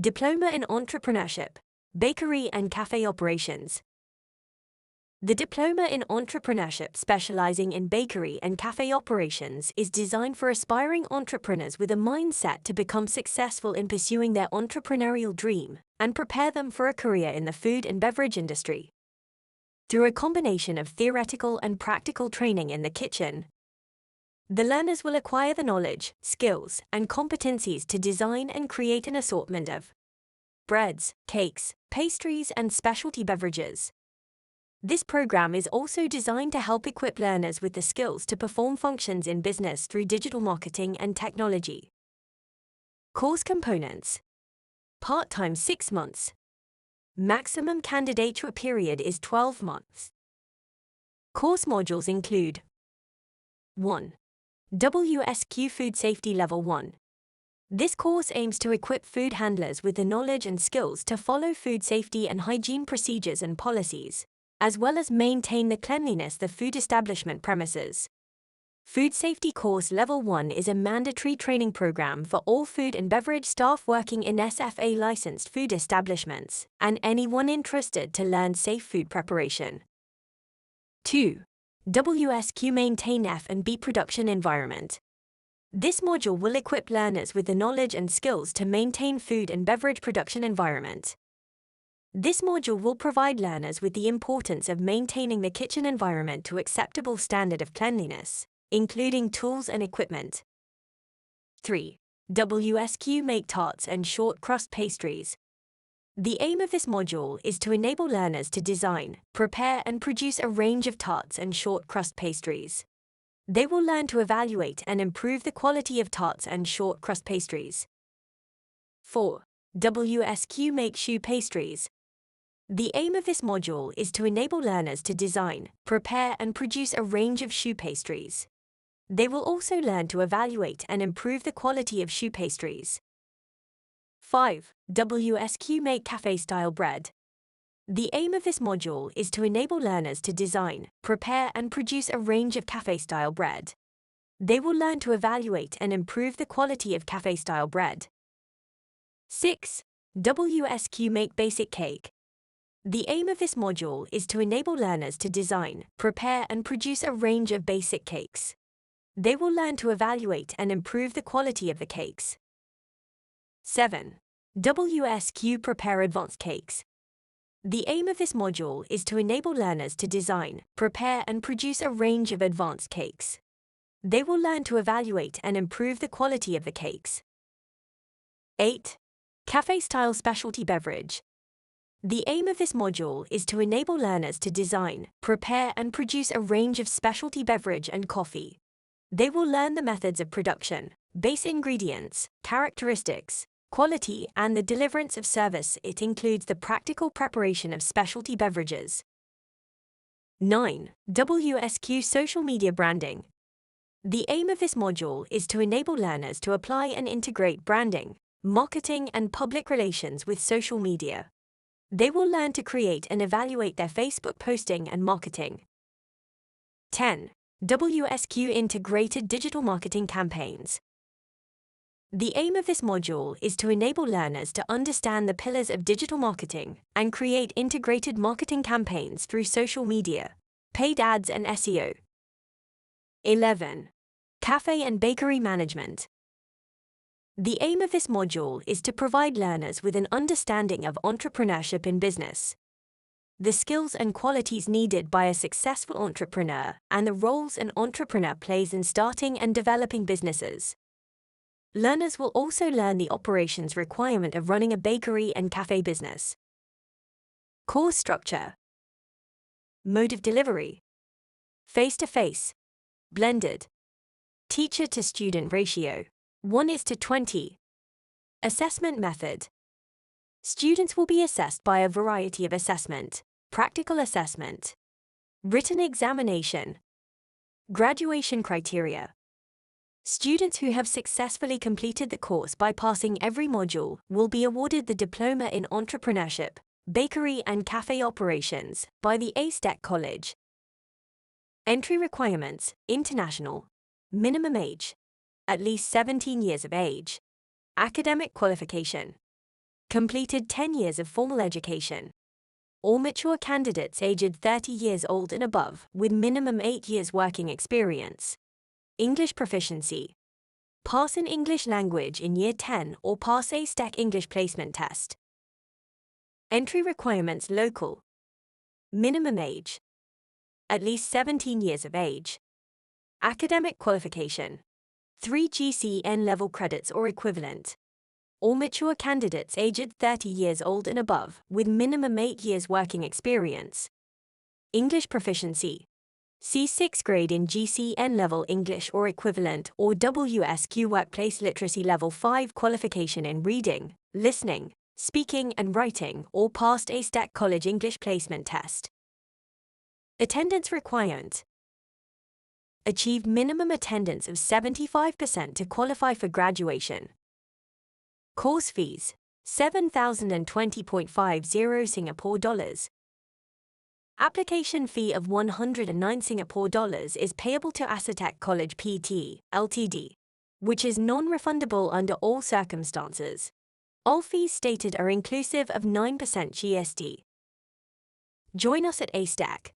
Diploma in Entrepreneurship, Bakery and Café Operations. The Diploma in Entrepreneurship specializing in bakery and cafe operations is designed for aspiring entrepreneurs with a mindset to become successful in pursuing their entrepreneurial dream and prepare them for a career in the food and beverage industry. Through a combination of theoretical and practical training in the kitchen, the learners will acquire the knowledge, skills, and competencies to design and create an assortment of breads, cakes, pastries, and specialty beverages. This program is also designed to help equip learners with the skills to perform functions in business through digital marketing and technology. Course components: part-time 6 months. Maximum candidature period is 12 months. Course modules include 1. WSQ Food Safety Level 1. This course aims to equip food handlers with the knowledge and skills to follow food safety and hygiene procedures and policies, as well as maintain the cleanliness of the food establishment premises. Food Safety Course Level 1 is a mandatory training program for all food and beverage staff working in SFA-licensed food establishments and anyone interested to learn safe food preparation. 2. WSQ Maintain F&B Production Environment. This module will equip learners with the knowledge and skills to maintain food and beverage production environment. This module will provide learners with the importance of maintaining the kitchen environment to acceptable standard of cleanliness, including tools and equipment. 3. WSQ Make Tarts and Short Crust Pastries. The aim of this module is to enable learners to design, prepare, and produce a range of tarts and short crust pastries. They will learn to evaluate and improve the quality of tarts and short crust pastries. 4. WSQ Make Shoe Pastries. The aim of this module is to enable learners to design, prepare, and produce a range of shoe pastries. They will also learn to evaluate and improve the quality of shoe pastries. 5. WSQ Make Café-Style Bread. The aim of this module is to enable learners to design, prepare, and produce a range of café-style bread. They will learn to evaluate and improve the quality of café-style bread. 6. WSQ Make Basic Cake. The aim of this module is to enable learners to design, prepare, and produce a range of basic cakes. They will learn to evaluate and improve the quality of the cakes. 7. WSQ Prepare Advanced Cakes. The aim of this module is to enable learners to design, prepare, and produce a range of advanced cakes. They will learn to evaluate and improve the quality of the cakes. 8. Café-Style Specialty Beverage. The aim of this module is to enable learners to design, prepare, and produce a range of specialty beverage and coffee. They will learn the methods of production, base ingredients, characteristics, quality, and the deliverance of service. It includes the practical preparation of specialty beverages. 9. WSQ Social Media Branding. The aim of this module is to enable learners to apply and integrate branding, marketing, and public relations with social media. They will learn to create and evaluate their Facebook posting and marketing. 10. WSQ Integrated Digital Marketing Campaigns. The aim of this module is to enable learners to understand the pillars of digital marketing and create integrated marketing campaigns through social media, paid ads, and SEO. 11. Cafe and Bakery Management. The aim of this module is to provide learners with an understanding of entrepreneurship in business, the skills and qualities needed by a successful entrepreneur, and the roles an entrepreneur plays in starting and developing businesses. Learners will also learn the operations requirement of running a bakery and cafe business. Course structure: mode of delivery, face-to-face, blended, teacher-to-student ratio, 1:20. Assessment method: students will be assessed by a variety of assessment, practical assessment, written examination, graduation criteria. Students who have successfully completed the course by passing every module will be awarded the Diploma in Entrepreneurship, Bakery and Cafe Operations by the ASTEC College. Entry requirements: international, minimum age, at least 17 years of age, academic qualification, completed 10 years of formal education. All mature candidates aged 30 years old and above, with minimum 8 years working experience. English proficiency. Pass an English language in Year 10 or pass a STEC English placement test. Entry requirements local. Minimum age. At least 17 years of age. Academic qualification. 3 GCN level credits or equivalent. All mature candidates aged 30 years old and above, with minimum 8 years working experience. English proficiency. C 6th grade in GCN level English or equivalent or WSQ Workplace Literacy Level 5 qualification in reading, listening, speaking and writing or passed a STEC College English placement test. Attendance requirement. Achieve minimum attendance of 75% to qualify for graduation. Course fees, 7,020.50 Singapore dollars. Application fee of 109 Singapore dollars is payable to Asatec College Pte. Ltd., which is non-refundable under all circumstances. All fees stated are inclusive of 9% GST. Join us at ASTEC,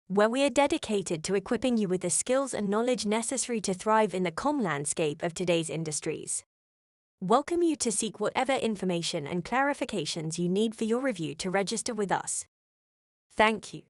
where we are dedicated to equipping you with the skills and knowledge necessary to thrive in the landscape of today's industries. Welcome you to seek whatever information and clarifications you need for your review to register with us. Thank you.